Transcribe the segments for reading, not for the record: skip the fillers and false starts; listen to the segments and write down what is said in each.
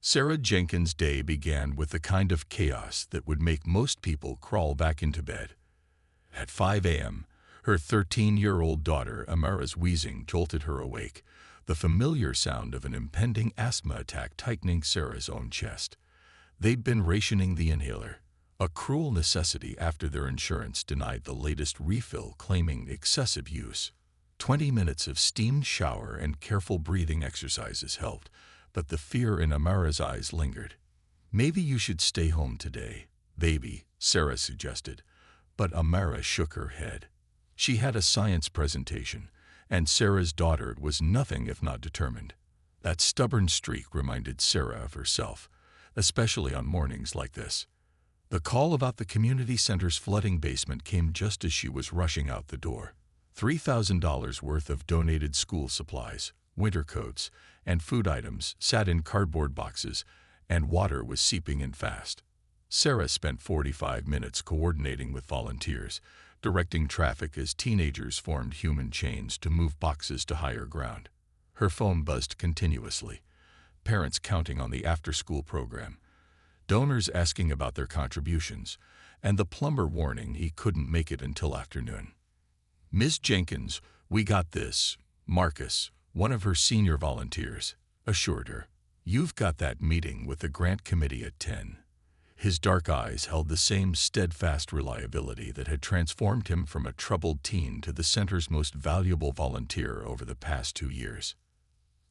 Sarah Jenkins' day began with the kind of chaos that would make most people crawl back into bed. At 5 a.m., her 13-year-old daughter Amara's wheezing jolted her awake, the familiar sound of an impending asthma attack tightening Sarah's own chest. They'd been rationing the inhaler, a cruel necessity after their insurance denied the latest refill claiming excessive use. 20 minutes of steamed shower and careful breathing exercises helped, but the fear in Amara's eyes lingered. "Maybe you should stay home today, baby," Sarah suggested, but Amara shook her head. She had a science presentation, and Sarah's daughter was nothing if not determined. That stubborn streak reminded Sarah of herself, especially on mornings like this. The call about the community center's flooding basement came just as she was rushing out the door. $3,000 worth of donated school supplies, winter coats, and food items sat in cardboard boxes, and water was seeping in fast. Sarah spent 45 minutes coordinating with volunteers, directing traffic as teenagers formed human chains to move boxes to higher ground. Her phone buzzed continuously, parents counting on the after-school program, donors asking about their contributions, and the plumber warning he couldn't make it until afternoon. "Ms. Jenkins, we got this," Marcus, one of her senior volunteers, assured her. "You've got that meeting with the grant committee at 10. His dark eyes held the same steadfast reliability that had transformed him from a troubled teen to the center's most valuable volunteer over the past 2 years.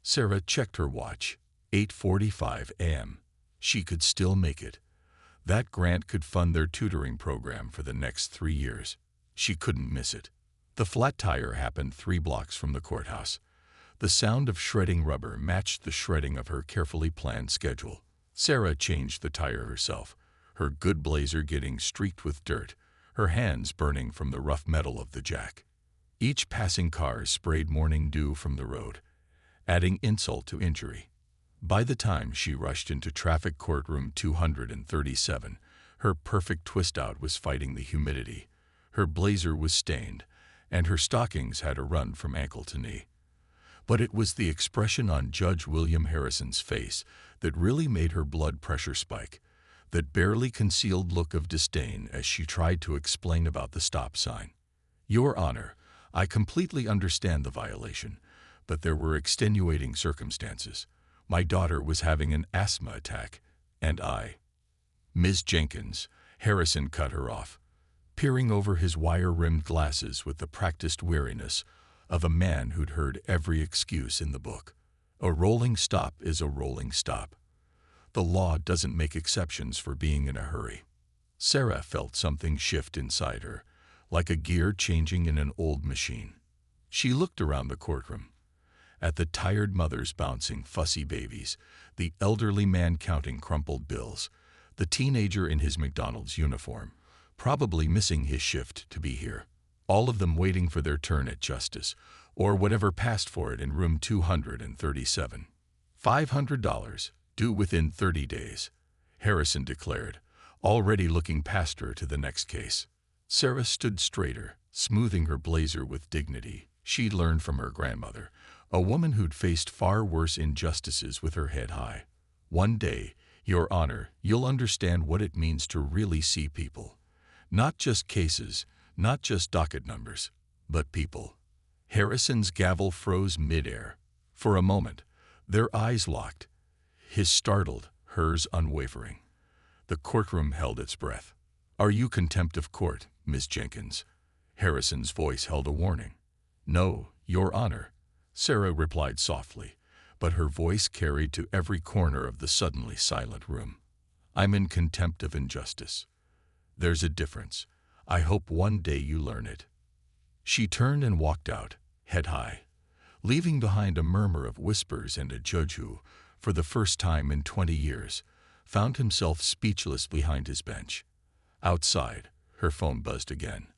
Sarah checked her watch. 8:45 a.m. She could still make it. That grant could fund their tutoring program for the next 3 years. She couldn't miss it. The flat tire happened 3 blocks from the courthouse. The sound of shredding rubber matched the shredding of her carefully planned schedule. Sarah changed the tire herself, her good blazer getting streaked with dirt, her hands burning from the rough metal of the jack. Each passing car sprayed morning dew from the road, adding insult to injury. By the time she rushed into traffic courtroom 237, her perfect twist-out was fighting the humidity. Her blazer was stained, and her stockings had a run from ankle to knee. But it was the expression on Judge William Harrison's face that really made her blood pressure spike, that barely concealed look of disdain as she tried to explain about the stop sign. "Your Honor, I completely understand the violation, but there were extenuating circumstances. My daughter was having an asthma attack, and I—" "Ms. Jenkins," Harrison cut her off, peering over his wire-rimmed glasses with the practiced weariness of a man who'd heard every excuse in the book. "A rolling stop is a rolling stop. The law doesn't make exceptions for being in a hurry." Sarah felt something shift inside her, like a gear changing in an old machine. She looked around the courtroom, at the tired mothers bouncing fussy babies, the elderly man counting crumpled bills, the teenager in his McDonald's uniform, probably missing his shift to be here, all of them waiting for their turn at justice, or whatever passed for it in room 237. $500, due within 30 days, Harrison declared, already looking past her to the next case. Sarah stood straighter, smoothing her blazer with dignity she'd learned from her grandmother, a woman who'd faced far worse injustices with her head high. "One day, Your Honor, you'll understand what it means to really see people. Not just cases, not just docket numbers, but people." Harrison's gavel froze midair. For a moment, their eyes locked, his startled, hers unwavering. The courtroom held its breath. "Are you contempt of court, Ms. Jenkins?" Harrison's voice held a warning. "No, Your Honor," Sarah replied softly, but her voice carried to every corner of the suddenly silent room. "I'm in contempt of injustice. There's a difference. I hope one day you learn it." She turned and walked out, head high, leaving behind a murmur of whispers and a judge who, for the first time in 20 years, found himself speechless behind his bench. Outside, her phone buzzed again,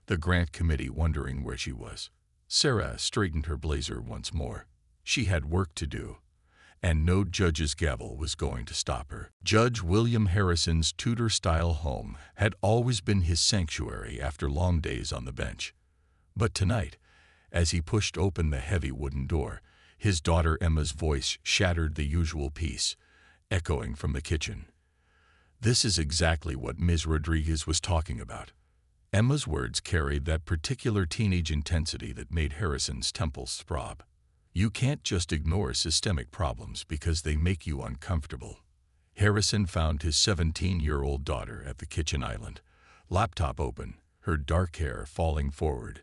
the grant committee wondering where she was. Sarah straightened her blazer once more. She had work to do, and no judge's gavel was going to stop her. Judge William Harrison's Tudor-style home had always been his sanctuary after long days on the bench. But tonight, as he pushed open the heavy wooden door, his daughter Emma's voice shattered the usual peace. echoing from the kitchen. This is exactly what Ms. Rodriguez was talking about. Emma's words carried that particular teenage intensity that made Harrison's temples throb. You can't just ignore systemic problems because they make you uncomfortable. Harrison found his 17-year-old daughter at the kitchen island, laptop open, her dark hair falling forward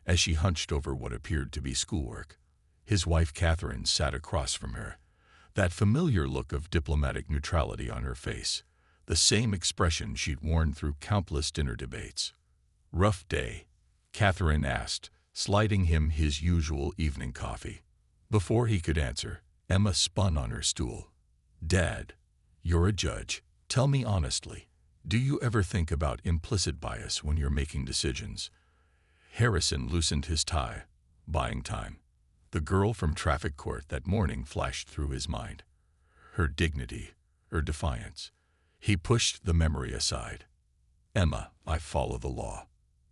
as she hunched over what appeared to be schoolwork. His wife Catherine sat across from her, that familiar look of diplomatic neutrality on her face, the same expression she'd worn through countless dinner debates. "Rough day?" Catherine asked, sliding him his usual evening coffee. Before he could answer, Emma spun on her stool. "Dad, you're a judge. Tell me honestly, do you ever think about implicit bias when you're making decisions?" Harrison loosened his tie. Buying time. The girl from traffic court that morning flashed through his mind. Her dignity, her defiance. He pushed the memory aside. "Emma, I follow the law.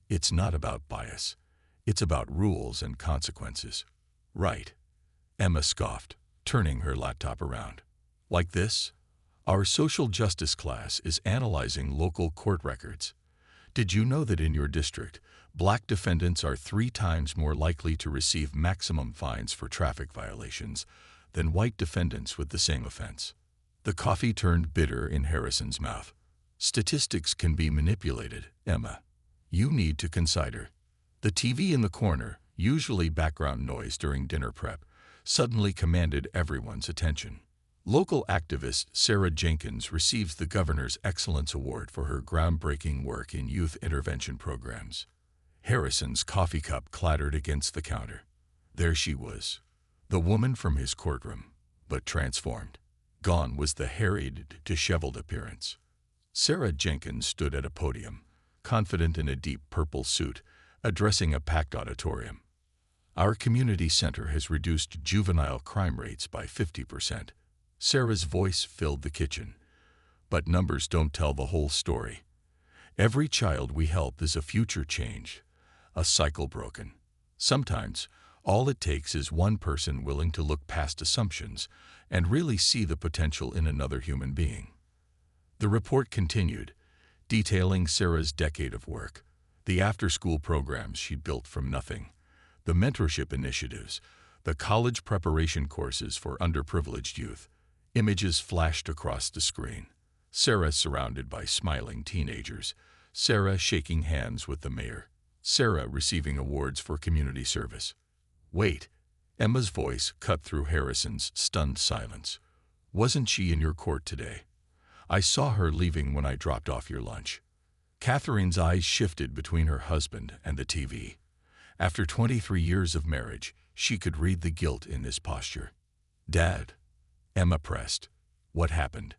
It's not about bias. It's about rules and consequences." "Right." Emma scoffed, turning her laptop around. "Like this? Our social justice class is analyzing local court records. Did you know that in your district, black defendants are 3 times more likely to receive maximum fines for traffic violations than white defendants with the same offense?" The coffee turned bitter in Harrison's mouth. "Statistics can be manipulated, Emma. You need to consider." The TV in the corner, usually background noise during dinner prep, suddenly commanded everyone's attention. Local activist Sarah Jenkins receives the Governor's Excellence Award for her groundbreaking work in youth intervention programs. Harrison's coffee cup clattered against the counter. There she was, the woman from his courtroom, but transformed. Gone was the harried, disheveled appearance. Sarah Jenkins stood at a podium, confident in a deep purple suit, addressing a packed auditorium. "Our community center has reduced juvenile crime rates by 50%. Sarah's voice filled the kitchen. "But numbers don't tell the whole story. Every child we help is a future change, a cycle broken. Sometimes, all it takes is one person willing to look past assumptions and really see the potential in another human being." The report continued, detailing Sarah's decade of work, the after-school programs she'd built from nothing, the mentorship initiatives, the college preparation courses for underprivileged youth. Images flashed across the screen. Sarah surrounded by smiling teenagers, Sarah shaking hands with the mayor, Sarah receiving awards for community service. "Wait," Emma's voice cut through Harrison's stunned silence. "Wasn't she in your court today? I saw her leaving when I dropped off your lunch." Catherine's eyes shifted between her husband and the TV. After 23 years of marriage, she could read the guilt in his posture. "Dad," Emma pressed. "What happened?"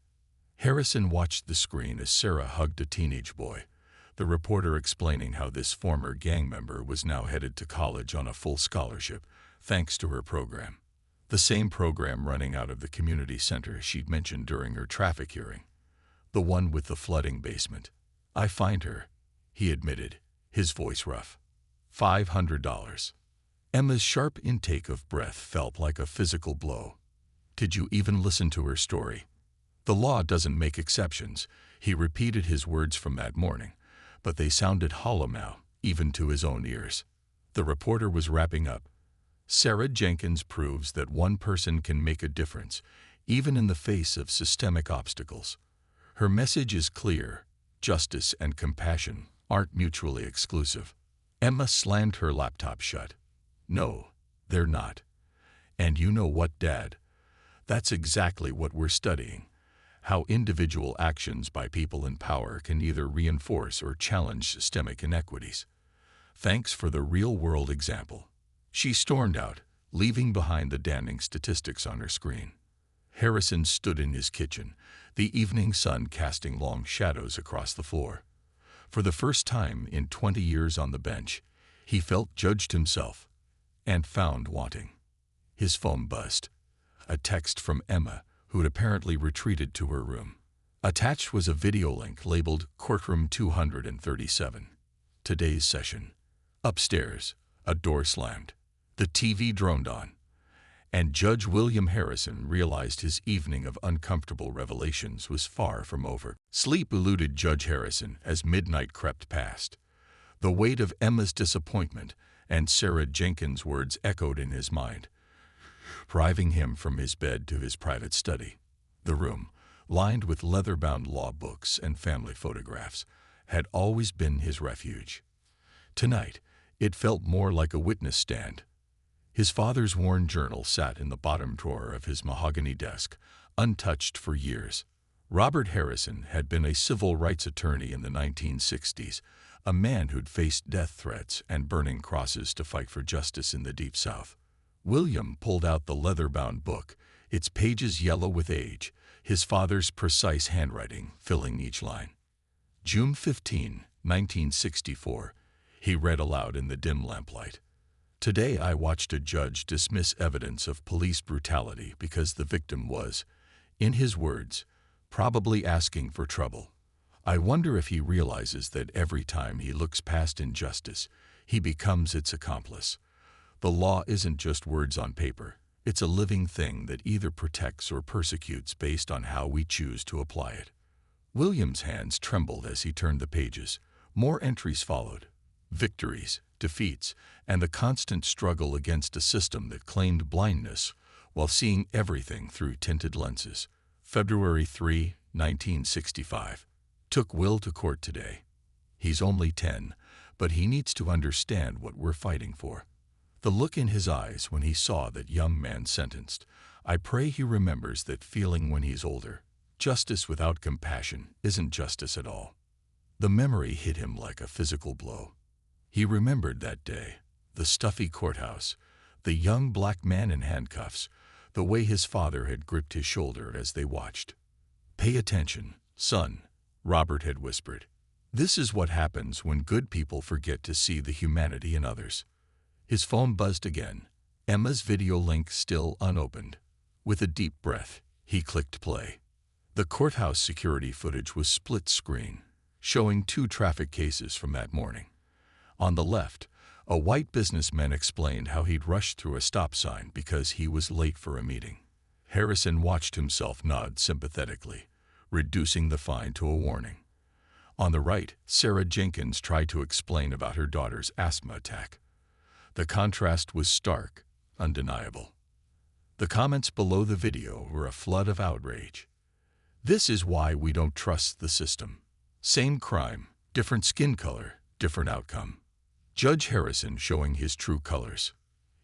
Harrison watched the screen as Sarah hugged a teenage boy, the reporter explaining how this former gang member was now headed to college on a full scholarship, thanks to her program. The same program running out of the community center she'd mentioned during her traffic hearing. The one with the flooding basement. "I fined her," he admitted, his voice rough. $500. Emma's sharp intake of breath felt like a physical blow. "Did you even listen to her story?" "The law doesn't make exceptions," he repeated his words from that morning, but they sounded hollow now, even to his own ears. The reporter was wrapping up. Sarah Jenkins proves that one person can make a difference, even in the face of systemic obstacles. Her message is clear: justice and compassion aren't mutually exclusive. Emma slammed her laptop shut. "No, they're not. And you know what, Dad? That's exactly what we're studying. How individual actions by people in power can either reinforce or challenge systemic inequities. Thanks for the real-world example." She stormed out, leaving behind the damning statistics on her screen. Harrison stood in his kitchen, the evening sun casting long shadows across the floor. For the first time in 20 years on the bench, he felt judged himself and found wanting. His phone buzzed. A text from Emma, who had apparently retreated to her room. Attached was a video link labeled Courtroom 237. Today's session. Upstairs, a door slammed. The TV droned on. And Judge William Harrison realized his evening of uncomfortable revelations was far from over. Sleep eluded Judge Harrison as midnight crept past. The weight of Emma's disappointment and Sarah Jenkins' words echoed in his mind, driving him from his bed to his private study. The room, lined with leather-bound law books and family photographs, had always been his refuge. Tonight, it felt more like a witness stand. His father's worn journal sat in the bottom drawer of his mahogany desk, untouched for years. Robert Harrison had been a civil rights attorney in the 1960s, a man who'd faced death threats and burning crosses to fight for justice in the Deep South. William pulled out the leather-bound book, its pages yellow with age, his father's precise handwriting filling each line. June 15, 1964, he read aloud in the dim lamplight. Today I watched a judge dismiss evidence of police brutality because the victim was, in his words, probably asking for trouble. I wonder if he realizes that every time he looks past injustice, he becomes its accomplice. The law isn't just words on paper. It's a living thing that either protects or persecutes based on how we choose to apply it. William's hands trembled as he turned the pages. More entries followed. Victories, defeats, and the constant struggle against a system that claimed blindness while seeing everything through tinted lenses. February 3, 1965. Took Will to court today. He's only 10, but he needs to understand what we're fighting for. The look in his eyes when he saw that young man sentenced. I pray he remembers that feeling when he's older. Justice without compassion isn't justice at all. The memory hit him like a physical blow. He remembered that day, the stuffy courthouse, the young black man in handcuffs, the way his father had gripped his shoulder as they watched. "Pay attention, son," Robert had whispered. "This is what happens when good people forget to see the humanity in others." His phone buzzed again, Emma's video link still unopened. With a deep breath, he clicked play. The courthouse security footage was split screen, showing 2 traffic cases from that morning. On the left, a white businessman explained how he'd rushed through a stop sign because he was late for a meeting. Harrison watched himself nod sympathetically, reducing the fine to a warning. On the right, Sarah Jenkins tried to explain about her daughter's asthma attack. The contrast was stark, undeniable. The comments below the video were a flood of outrage. "This is why we don't trust the system. Same crime, different skin color, different outcome." Judge Harrison showing his true colors.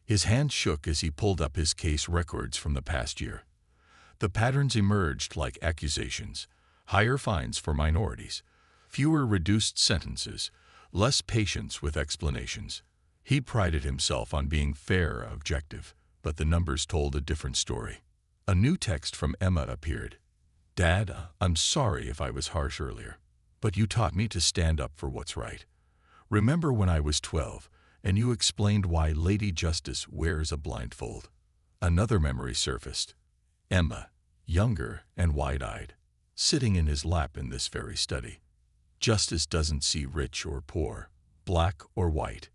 His hand shook as he pulled up his case records from the past year. The patterns emerged like accusations: higher fines for minorities, fewer reduced sentences, less patience with explanations. He prided himself on being fair and objective, but the numbers told a different story. A new text from Emma appeared. "Dad, I'm sorry if I was harsh earlier, but you taught me to stand up for what's right. Remember when I was 12 and you explained why Lady Justice wears a blindfold?" Another memory surfaced. Emma, younger and wide-eyed, sitting in his lap in this very study. Justice doesn't see rich or poor, black or white.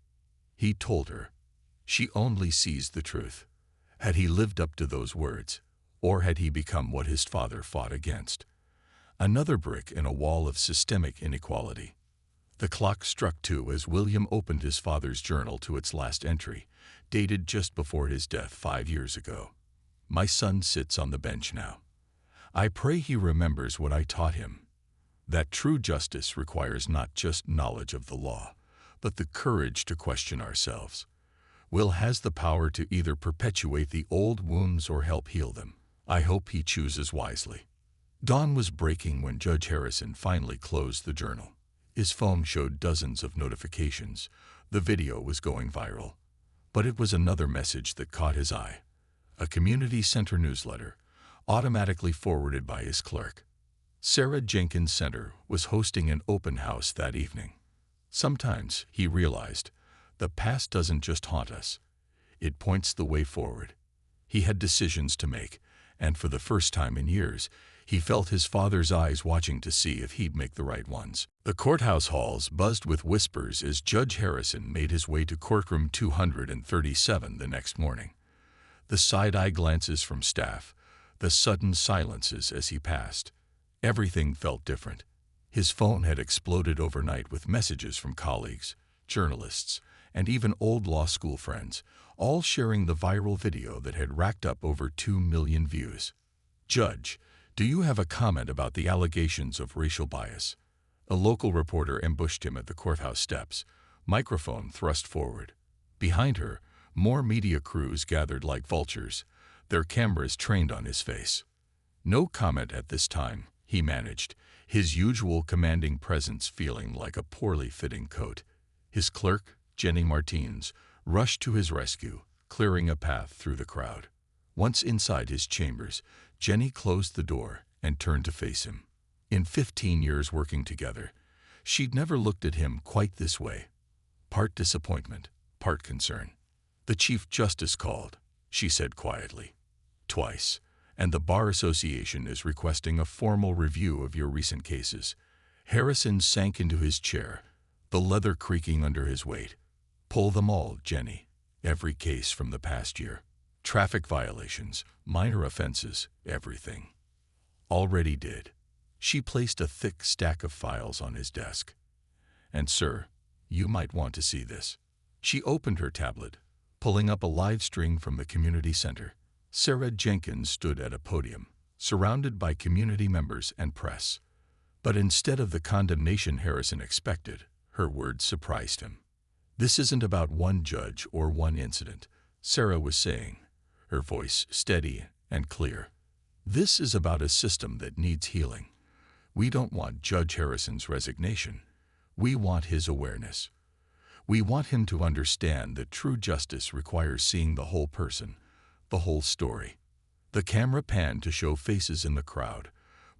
He told her. She only sees the truth. Had he lived up to those words, or had he become what his father fought against? Another brick in a wall of systemic inequality. The clock struck 2 as William opened his father's journal to its last entry, dated just before his death 5 years ago. "My son sits on the bench now. I pray he remembers what I taught him. That true justice requires not just knowledge of the law, but the courage to question ourselves. Will has the power to either perpetuate the old wounds or help heal them. I hope he chooses wisely." Dawn was breaking when Judge Harrison finally closed the journal. His phone showed dozens of notifications. The video was going viral. But it was another message that caught his eye. A community center newsletter, automatically forwarded by his clerk. Sarah Jenkins Center was hosting an open house that evening. Sometimes, he realized, the past doesn't just haunt us. It points the way forward. He had decisions to make, and for the first time in years, he felt his father's eyes watching to see if he'd make the right ones. The courthouse halls buzzed with whispers as Judge Harrison made his way to courtroom 237 the next morning. The side-eye glances from staff, the sudden silences as he passed. Everything felt different. His phone had exploded overnight with messages from colleagues, journalists, and even old law school friends, all sharing the viral video that had racked up over 2 million views. "Judge, do you have a comment about the allegations of racial bias?" A local reporter ambushed him at the courthouse steps, microphone thrust forward. Behind her, more media crews gathered like vultures, their cameras trained on his face. "No comment at this time," he managed, his usual commanding presence feeling like a poorly fitting coat. His clerk, Jenny Martins, rushed to his rescue, clearing a path through the crowd. Once inside his chambers, Jenny closed the door and turned to face him. In 15 years working together, she'd never looked at him quite this way. Part disappointment, part concern. "The Chief Justice called," she said quietly. "Twice, and the Bar Association is requesting a formal review of your recent cases." Harrison sank into his chair, the leather creaking under his weight. "Pull them all, Jenny. Every case from the past year. Traffic violations, minor offenses, everything." "Already did." She placed a thick stack of files on his desk. "And sir, you might want to see this." She opened her tablet, pulling up a live string from the community center. Sarah Jenkins stood at a podium, surrounded by community members and press. But instead of the condemnation Harrison expected, her words surprised him. "This isn't about one judge or one incident," Sarah was saying, her voice steady and clear. "This is about a system that needs healing. We don't want Judge Harrison's resignation. We want his awareness. We want him to understand that true justice requires seeing the whole person, the whole story." The camera panned to show faces in the crowd,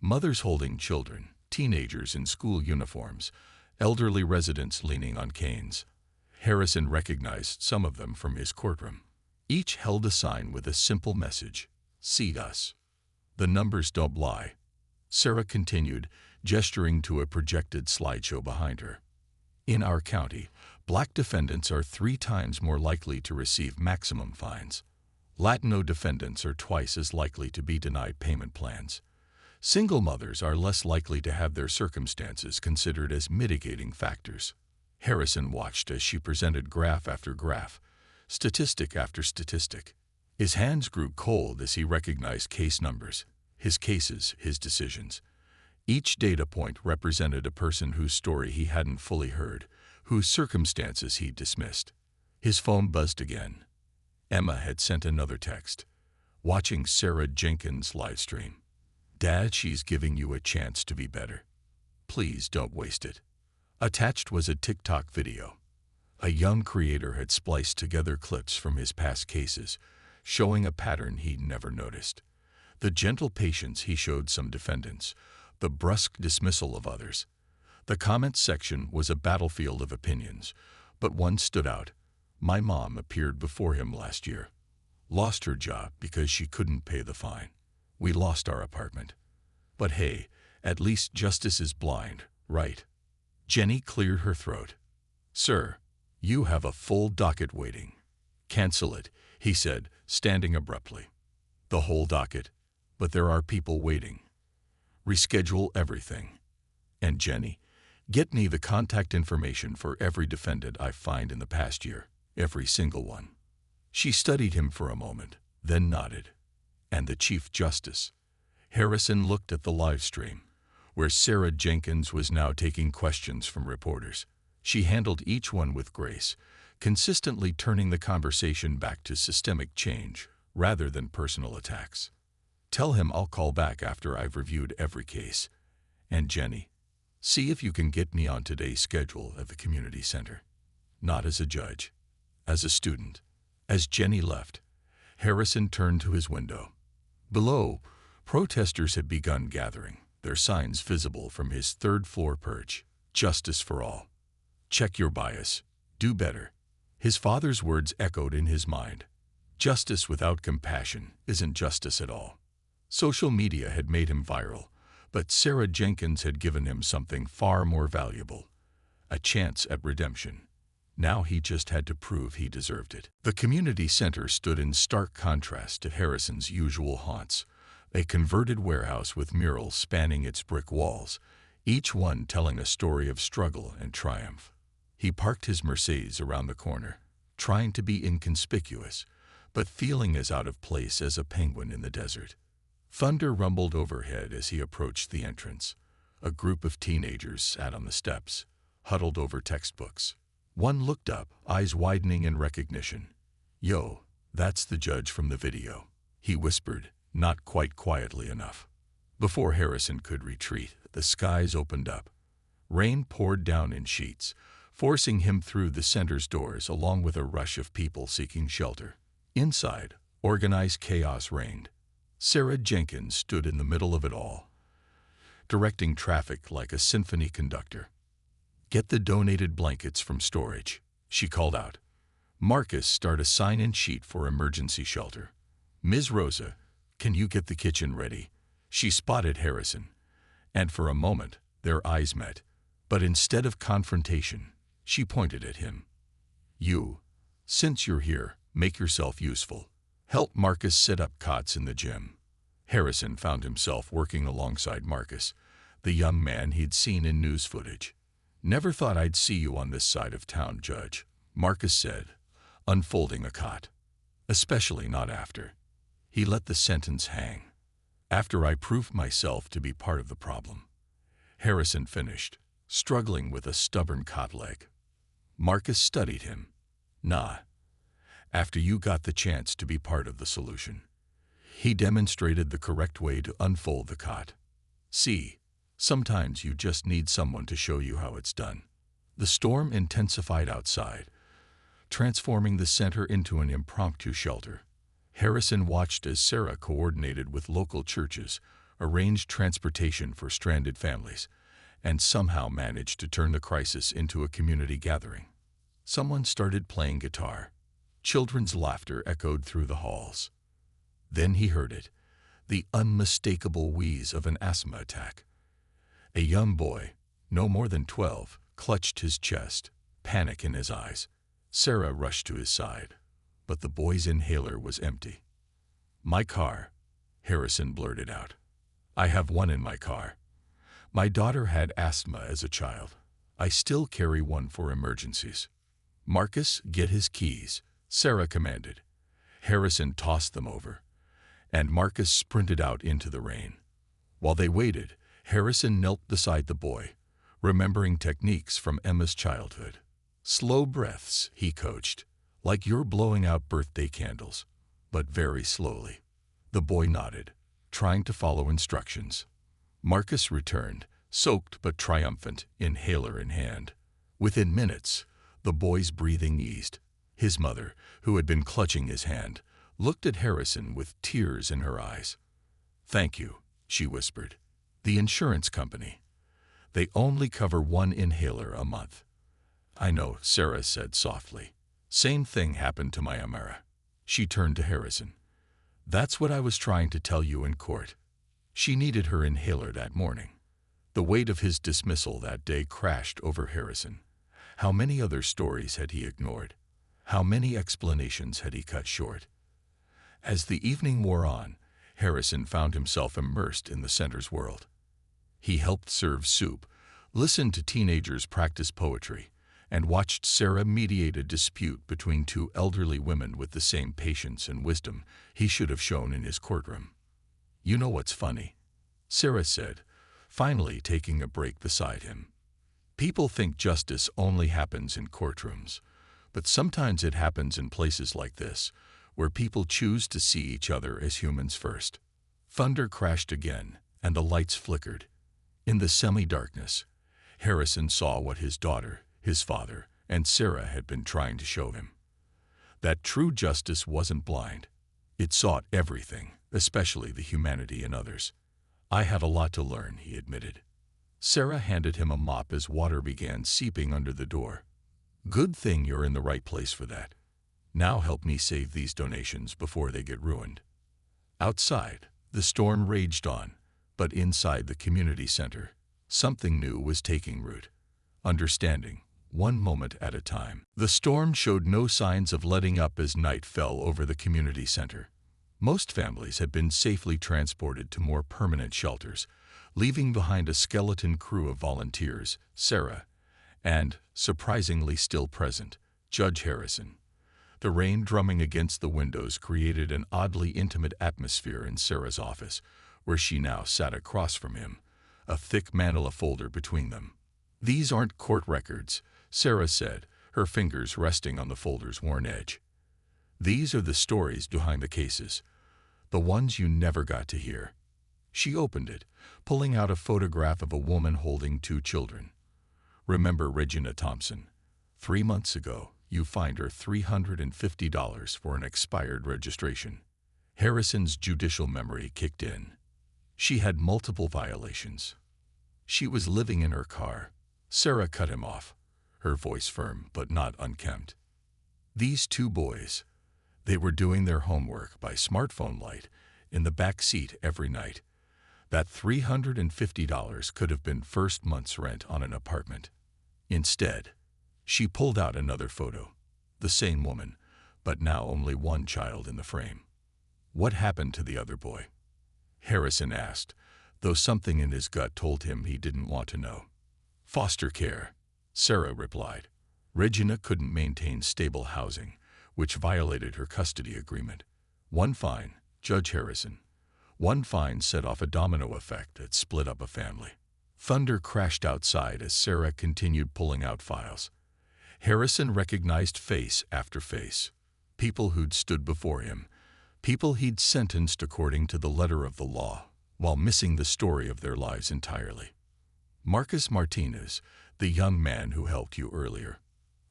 mothers holding children, teenagers in school uniforms, elderly residents leaning on canes. Harrison recognized some of them from his courtroom. Each held a sign with a simple message: "See us. The numbers don't lie." Sarah continued, gesturing to a projected slideshow behind her. "In our county, Black defendants are 3 times more likely to receive maximum fines. Latino defendants are twice as likely to be denied payment plans. Single mothers are less likely to have their circumstances considered as mitigating factors." Harrison watched as she presented graph after graph, statistic after statistic. His hands grew cold as he recognized case numbers, his cases, his decisions. Each data point represented a person whose story he hadn't fully heard, whose circumstances he dismissed. His phone buzzed again. Emma had sent another text, watching Sarah Jenkins' live stream. "Dad, she's giving you a chance to be better. Please don't waste it." Attached was a TikTok video. A young creator had spliced together clips from his past cases, showing a pattern he'd never noticed. The gentle patience he showed some defendants, the brusque dismissal of others. The comments section was a battlefield of opinions, but one stood out. "My mom appeared before him last year. Lost her job because she couldn't pay the fine. We lost our apartment. But hey, at least justice is blind, right?" Jenny cleared her throat. "Sir, you have a full docket waiting." "Cancel it," he said, standing abruptly. "The whole docket? But there are people waiting." "Reschedule everything. And Jenny, get me the contact information for every defendant I find in the past year, every single one." She studied him for a moment, then nodded. "And the Chief Justice?" Harrison looked at the live stream, where Sarah Jenkins was now taking questions from reporters. She handled each one with grace, consistently turning the conversation back to systemic change rather than personal attacks. "Tell him I'll call back after I've reviewed every case. And Jenny, see if you can get me on today's schedule at the community center. Not as a judge, as a student." As Jenny left, Harrison turned to his window. Below, protesters had begun gathering, their signs visible from his third-floor perch: "Justice for all. Check your bias. Do better." His father's words echoed in his mind. Justice without compassion isn't justice at all. Social media had made him viral, but Sarah Jenkins had given him something far more valuable: a chance at redemption. Now he just had to prove he deserved it. The community center stood in stark contrast to Harrison's usual haunts, a converted warehouse with murals spanning its brick walls, each one telling a story of struggle and triumph. He parked his Mercedes around the corner, trying to be inconspicuous, but feeling as out of place as a penguin in the desert. Thunder rumbled overhead as he approached the entrance. A group of teenagers sat on the steps, huddled over textbooks. One looked up, eyes widening in recognition. "Yo, that's the judge from the video," he whispered, not quite quietly enough. Before Harrison could retreat, the skies opened up. Rain poured down in sheets, forcing him through the center's doors along with a rush of people seeking shelter. Inside, organized chaos reigned. Sarah Jenkins stood in the middle of it all, directing traffic like a symphony conductor. "Get the donated blankets from storage," she called out. "Marcus, start a sign-in sheet for emergency shelter. Ms. Rosa, can you get the kitchen ready?" She spotted Harrison, and for a moment their eyes met, but instead of confrontation, she pointed at him. "You, since you're here, make yourself useful. Help Marcus set up cots in the gym." Harrison found himself working alongside Marcus, the young man he'd seen in news footage. "Never thought I'd see you on this side of town, Judge," Marcus said, unfolding a cot. "Especially not after." He let the sentence hang. "After I proved myself to be part of the problem," Harrison finished, struggling with a stubborn cot leg. Marcus studied him. "Nah. After you got the chance to be part of the solution." He demonstrated the correct way to unfold the cot. "See, sometimes you just need someone to show you how it's done." The storm intensified outside, transforming the center into an impromptu shelter. Harrison watched as Sarah coordinated with local churches, arranged transportation for stranded families, and somehow managed to turn the crisis into a community gathering. Someone started playing guitar. Children's laughter echoed through the halls. Then he heard it, the unmistakable wheeze of an asthma attack. A young boy, no more than 12, clutched his chest, panic in his eyes. Sarah rushed to his side, but the boy's inhaler was empty. "My car," Harrison blurted out. "I have one in my car. My daughter had asthma as a child. I still carry one for emergencies." "Marcus, get his keys," Sarah commanded. Harrison tossed them over, and Marcus sprinted out into the rain. While they waited, Harrison knelt beside the boy, remembering techniques from Emma's childhood. "Slow breaths," he coached, "like you're blowing out birthday candles, but very slowly." The boy nodded, trying to follow instructions. Marcus returned, soaked but triumphant, inhaler in hand. Within minutes, the boy's breathing eased. His mother, who had been clutching his hand, looked at Harrison with tears in her eyes. "Thank you," she whispered. "The insurance company. They only cover one inhaler a month." "I know," Sarah said softly. "Same thing happened to my Amara." She turned to Harrison. "That's what I was trying to tell you in court. She needed her inhaler that morning." The weight of his dismissal that day crashed over Harrison. How many other stories had he ignored? How many explanations had he cut short? As the evening wore on, Harrison found himself immersed in the center's world. He helped serve soup, listened to teenagers practice poetry, and watched Sarah mediate a dispute between two elderly women with the same patience and wisdom he should have shown in his courtroom. "You know what's funny?" Sarah said, finally taking a break beside him. "People think justice only happens in courtrooms, but sometimes it happens in places like this, where people choose to see each other as humans first." Thunder crashed again, and the lights flickered. In the semi-darkness, Harrison saw what his daughter, his father, and Sarah had been trying to show him. That true justice wasn't blind. It sought everything, especially the humanity in others. "I have a lot to learn," he admitted. Sarah handed him a mop as water began seeping under the door. "Good thing you're in the right place for that. Now help me save these donations before they get ruined." Outside, the storm raged on, but inside the community center, something new was taking root. Understanding, one moment at a time. The storm showed no signs of letting up as night fell over the community center. Most families had been safely transported to more permanent shelters, leaving behind a skeleton crew of volunteers, Sarah, and, surprisingly still present, Judge Harrison. The rain drumming against the windows created an oddly intimate atmosphere in Sarah's office, where she now sat across from him, a thick manila folder between them. "These aren't court records," Sarah said, her fingers resting on the folder's worn edge. "These are the stories behind the cases, the ones you never got to hear." She opened it, pulling out a photograph of a woman holding 2 children. "Remember Regina Thompson? 3 months ago, you fined her $350 for an expired registration." Harrison's judicial memory kicked in. She had multiple violations. She was living in her car. Sarah cut him off, her voice firm but not unkempt. "These 2 boys, they were doing their homework by smartphone light in the back seat every night. That $350 could have been first month's rent on an apartment. Instead," she pulled out another photo, the same woman, but now only 1 child in the frame. "What happened to the other boy?" Harrison asked, though something in his gut told him he didn't want to know. "Foster care," Sarah replied. "Regina couldn't maintain stable housing, which violated her custody agreement. 1 fine, Judge Harrison. 1 fine set off a domino effect that split up a family." Thunder crashed outside as Sarah continued pulling out files. Harrison recognized face after face, people who'd stood before him, people he'd sentenced according to the letter of the law, while missing the story of their lives entirely. "Marcus Martinez, the young man who helped you earlier.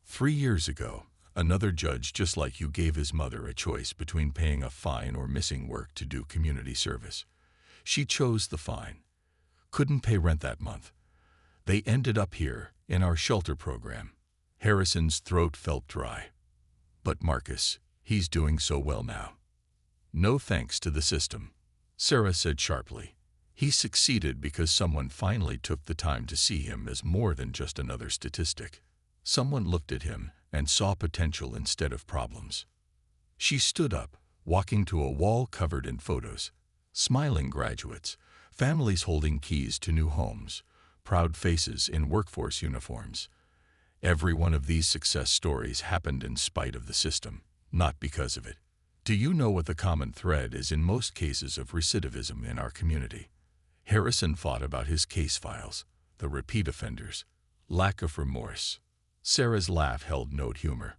3 years ago, another judge just like you gave his mother a choice between paying a fine or missing work to do community service. She chose the fine. Couldn't pay rent that month. They ended up here, in our shelter program." Harrison's throat felt dry. "But Marcus, he's doing so well now." "No thanks to the system," Sarah said sharply. "He succeeded because someone finally took the time to see him as more than just another statistic. Someone looked at him and saw potential instead of problems." She stood up, walking to a wall covered in photos. Smiling graduates, families holding keys to new homes, proud faces in workforce uniforms. Every one of these success stories happened in spite of the system, not because of it. "Do you know what the common thread is in most cases of recidivism in our community?" Harrison thought about his case files, the repeat offenders, lack of remorse. Sarah's laugh held no humor.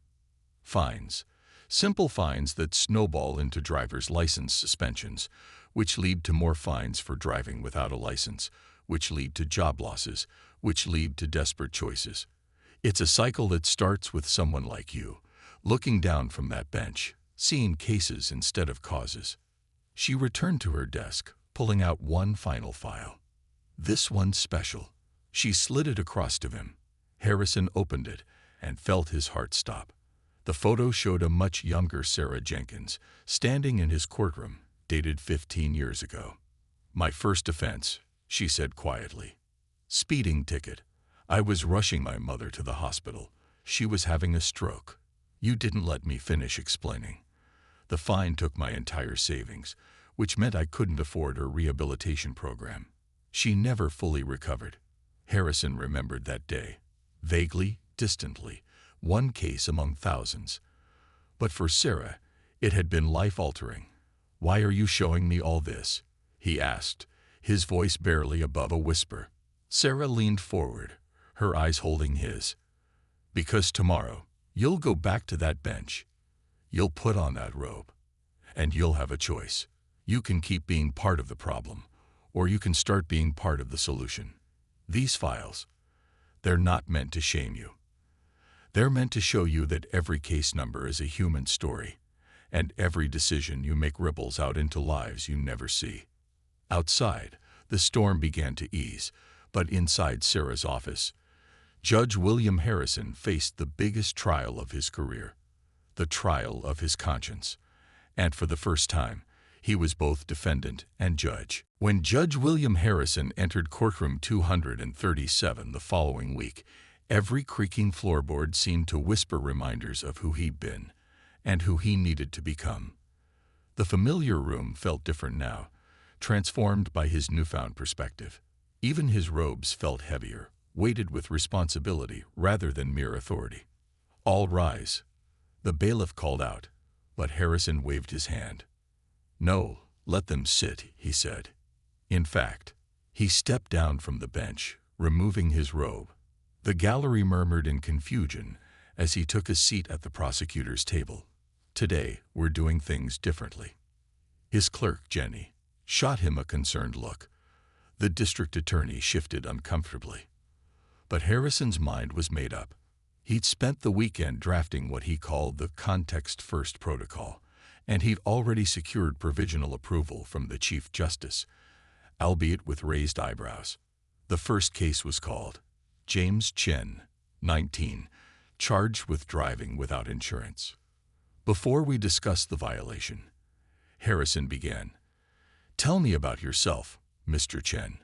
"Fines. Simple fines that snowball into driver's license suspensions, which lead to more fines for driving without a license, which lead to job losses, which lead to desperate choices. It's a cycle that starts with someone like you, looking down from that bench, seeing cases instead of causes." She returned to her desk, pulling out one final file. "This one's special." She slid it across to him. Harrison opened it and felt his heart stop. The photo showed a much younger Sarah Jenkins, standing in his courtroom, dated 15 years ago. "My first offense," she said quietly. "Speeding ticket. I was rushing my mother to the hospital. She was having a stroke. You didn't let me finish explaining. The fine took my entire savings, which meant I couldn't afford her rehabilitation program. She never fully recovered." Harrison remembered that day, vaguely, distantly, one case among thousands. But for Sarah, it had been life-altering. "Why are you showing me all this?" he asked, his voice barely above a whisper. Sarah leaned forward, her eyes holding his. "Because tomorrow, you'll go back to that bench. You'll put on that robe. And you'll have a choice. You can keep being part of the problem, or you can start being part of the solution. These files, they're not meant to shame you. They're meant to show you that every case number is a human story, and every decision you make ripples out into lives you never see." Outside, the storm began to ease, but inside Sarah's office, Judge William Harrison faced the biggest trial of his career, the trial of his conscience. And for the first time, he was both defendant and judge. When Judge William Harrison entered courtroom 237 the following week, Every creaking floorboard seemed to whisper reminders of who he'd been and who he needed to become. The familiar room felt different now, transformed by his newfound perspective. Even his robes felt heavier, weighted with responsibility rather than mere authority. "All rise," the bailiff called out, but Harrison waved his hand. "No, let them sit," he said. In fact, he stepped down from the bench, removing his robe. The gallery murmured in confusion as he took a seat at the prosecutor's table. "Today, we're doing things differently." His clerk, Jenny, shot him a concerned look. The district attorney shifted uncomfortably. But Harrison's mind was made up. He'd spent the weekend drafting what he called the context-first protocol, and he'd already secured provisional approval from the Chief Justice, albeit with raised eyebrows. The first case was called James Chen, 19, charged with driving without insurance. Before we discussed the violation, Harrison began. "Tell me about yourself, Mr. Chen.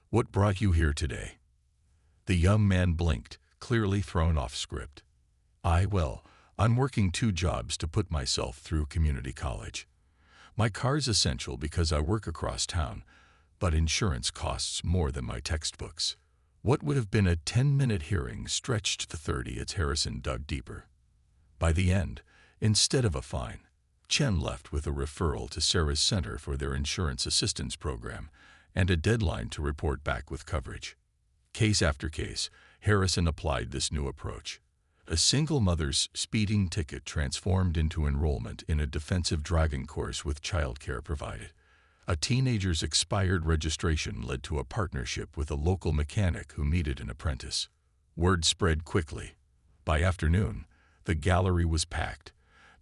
What brought you here today?" The young man blinked, clearly thrown off script. I'm working 2 jobs to put myself through community college. My car's essential because I work across town, but insurance costs more than my textbooks." What would have been a 10-minute hearing stretched to 30 as Harrison dug deeper. By the end, instead of a fine, Chen left with a referral to Sarah's Center for their Insurance Assistance Program and a deadline to report back with coverage. Case after case, Harrison applied this new approach. A single mother's speeding ticket transformed into enrollment in a defensive driving course with childcare provided. A teenager's expired registration led to a partnership with a local mechanic who needed an apprentice. Word spread quickly. By afternoon, the gallery was packed,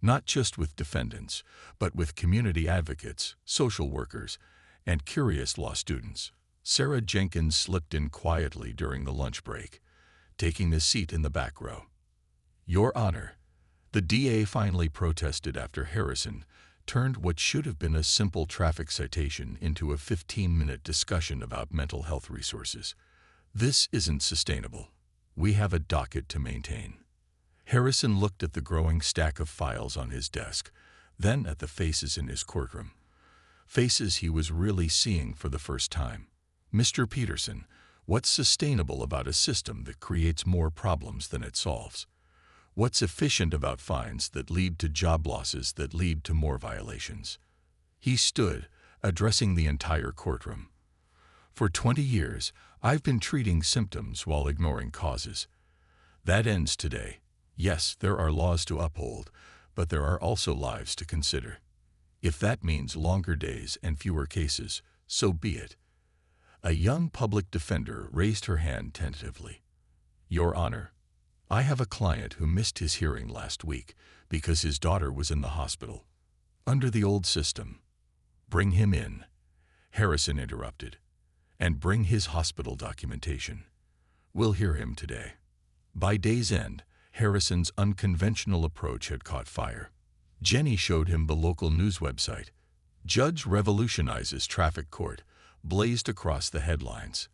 not just with defendants, but with community advocates, social workers, and curious law students. Sarah Jenkins slipped in quietly during the lunch break, taking a seat in the back row. "Your Honor," the DA finally protested after Harrison turned what should have been a simple traffic citation into a 15-minute discussion about mental health resources. "This isn't sustainable. We have a docket to maintain." Harrison looked at the growing stack of files on his desk, then at the faces in his courtroom. Faces he was really seeing for the first time. "Mr. Peterson, what's sustainable about a system that creates more problems than it solves? What's efficient about fines that lead to job losses that lead to more violations?" He stood, addressing the entire courtroom. "For 20 years, I've been treating symptoms while ignoring causes. That ends today. Yes, there are laws to uphold, but there are also lives to consider. If that means longer days and fewer cases, so be it." A young public defender raised her hand tentatively. "Your Honor, I have a client who missed his hearing last week because his daughter was in the hospital. Under the old system." "Bring him in," Harrison interrupted, "and bring his hospital documentation. We'll hear him today." By day's end, Harrison's unconventional approach had caught fire. Jenny showed him the local news website. "Judge Revolutionizes Traffic Court," blazed across the headlines.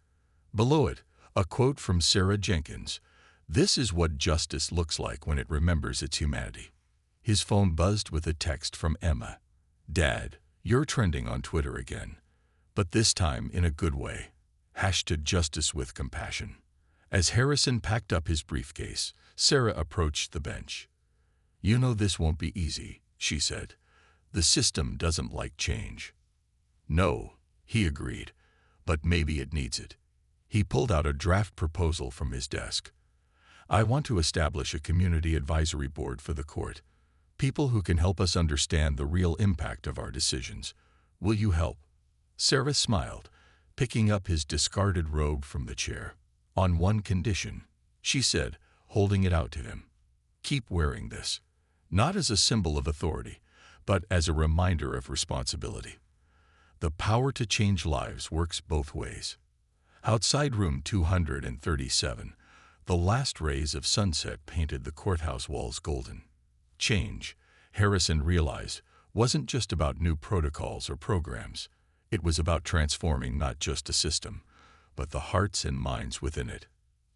Below it, a quote from Sarah Jenkins. "This is what justice looks like when it remembers its humanity." His phone buzzed with a text from Emma. "Dad, you're trending on Twitter again. But this time in a good way. #JusticeWithCompassion." As Harrison packed up his briefcase, Sarah approached the bench. "You know this won't be easy," she said. "The system doesn't like change." "No," he agreed, "but maybe it needs it." He pulled out a draft proposal from his desk. "I want to establish a community advisory board for the court. People who can help us understand the real impact of our decisions. Will you help?" Sarah smiled, picking up his discarded robe from the chair. "On one condition," she said, holding it out to him. "Keep wearing this, not as a symbol of authority, but as a reminder of responsibility. The power to change lives works both ways." Outside room 237, the last rays of sunset painted the courthouse walls golden. Change, Harrison realized, wasn't just about new protocols or programs. It was about transforming not just a system, but the hearts and minds within it.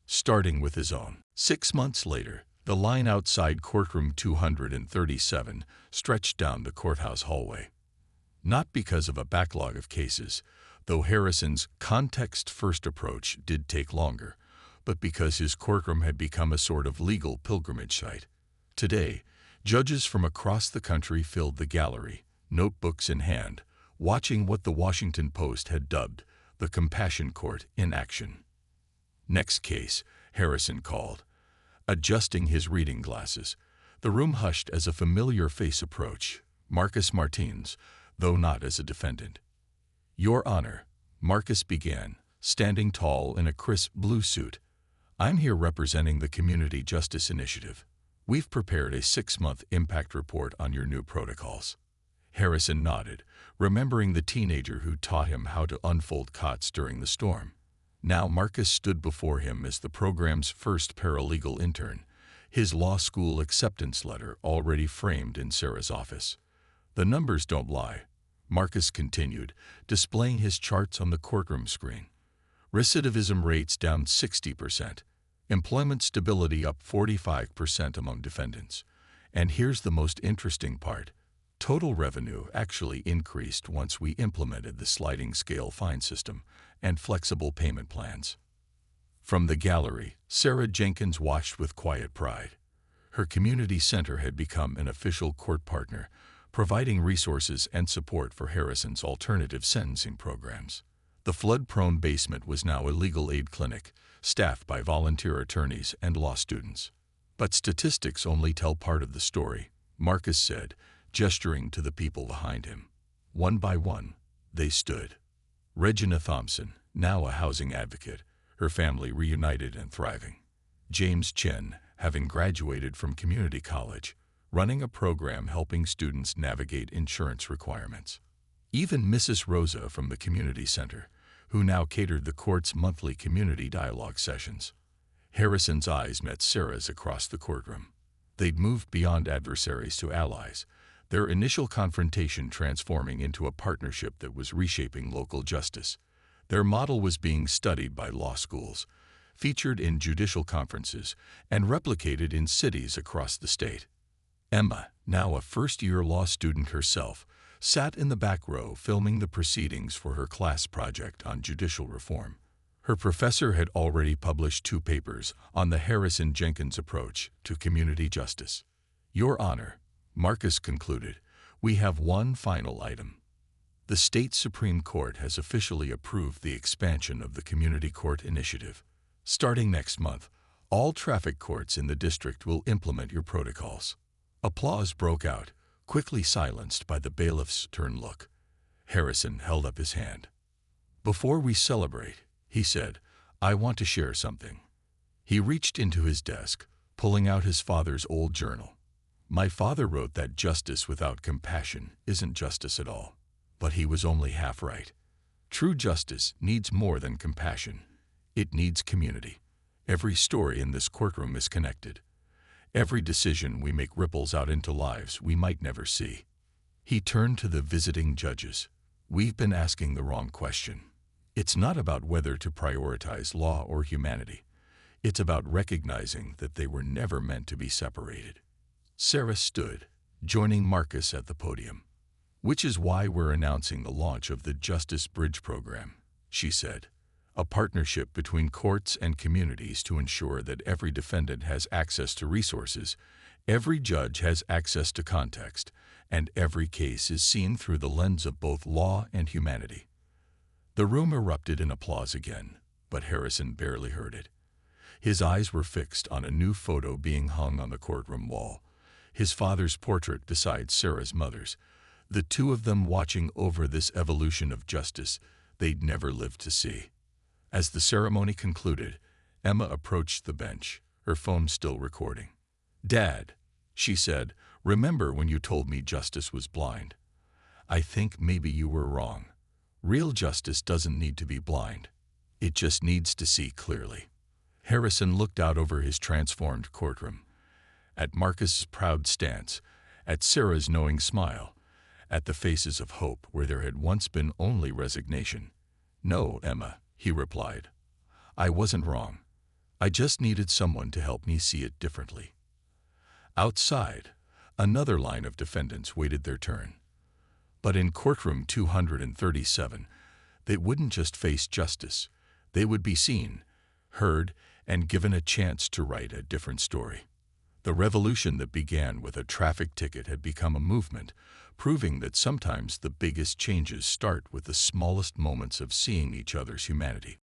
starting with his own. 6 months later, the line outside courtroom 237 stretched down the courthouse hallway. Not because of a backlog of cases, though Harrison's context-first approach did take longer, but because his courtroom had become a sort of legal pilgrimage site. Today, judges from across the country filled the gallery, notebooks in hand, watching what the Washington Post had dubbed the Compassion Court in action. "Next case," Harrison called. Adjusting his reading glasses, the room hushed as a familiar face approached, Marcus Martins, though not as a defendant. "Your Honor," Marcus began, standing tall in a crisp blue suit, "I'm here representing the Community Justice Initiative. We've prepared a 6-month impact report on your new protocols." Harrison nodded, remembering the teenager who taught him how to unfold cots during the storm. Now Marcus stood before him as the program's first paralegal intern, his law school acceptance letter already framed in Sarah's office. "The numbers don't lie," Marcus continued, displaying his charts on the courtroom screen. "Recidivism rates down 60%, employment stability up 45% among defendants. And here's the most interesting part. Total revenue actually increased once we implemented the sliding scale fine system and flexible payment plans." From the gallery, Sarah Jenkins watched with quiet pride. Her community center had become an official court partner, providing resources and support for Harrison's alternative sentencing programs. The flood-prone basement was now a legal aid clinic, staffed by volunteer attorneys and law students. "But statistics only tell part of the story," Marcus said, gesturing to the people behind him. One by one, they stood. Regina Thompson, now a housing advocate, her family reunited and thriving. James Chen, having graduated from community college, running a program helping students navigate insurance requirements. Even Mrs. Rosa from the community center, who now catered the court's monthly community dialogue sessions. Harrison's eyes met Sarah's across the courtroom. They'd moved beyond adversaries to allies, their initial confrontation transforming into a partnership that was reshaping local justice. Their model was being studied by law schools, featured in judicial conferences, and replicated in cities across the state. Emma, now a first-year law student herself, sat in the back row filming the proceedings for her class project on judicial reform. Her professor had already published 2 papers on the Harrison-Jenkins approach to community justice. "Your Honor," Marcus concluded, "we have one final item. The state Supreme Court has officially approved the expansion of the Community Court Initiative. Starting next month, all traffic courts in the district will implement your protocols." Applause broke out, quickly silenced by the bailiff's stern look. Harrison held up his hand. "Before we celebrate," he said, "I want to share something." He reached into his desk, pulling out his father's old journal. "My father wrote that justice without compassion isn't justice at all. But he was only half right. True justice needs more than compassion. It needs community. Every story in this courtroom is connected. Every decision we make ripples out into lives we might never see." He turned to the visiting judges. "We've been asking the wrong question. It's not about whether to prioritize law or humanity. It's about recognizing that they were never meant to be separated." Sarah stood, joining Marcus at the podium. "Which is why we're announcing the launch of the Justice Bridge program," she said. "A partnership between courts and communities to ensure that every defendant has access to resources, every judge has access to context, and every case is seen through the lens of both law and humanity." The room erupted in applause again, but Harrison barely heard it. His eyes were fixed on a new photo being hung on the courtroom wall, his father's portrait beside Sarah's mother's, the two of them watching over this evolution of justice they'd never lived to see. As the ceremony concluded, Emma approached the bench, her phone still recording. "Dad," she said, "remember when you told me justice was blind? I think maybe you were wrong. Real justice doesn't need to be blind. It just needs to see clearly." Harrison looked out over his transformed courtroom, at Marcus's proud stance, at Sarah's knowing smile, at the faces of hope where there had once been only resignation. "No, Emma," he replied. "I wasn't wrong. I just needed someone to help me see it differently. Outside, another line of defendants waited their turn. But in courtroom 237, they wouldn't just face justice. They would be seen, heard, and given a chance to write a different story. The revolution that began with a traffic ticket had become a movement, proving that sometimes the biggest changes start with the smallest moments of seeing each other's humanity.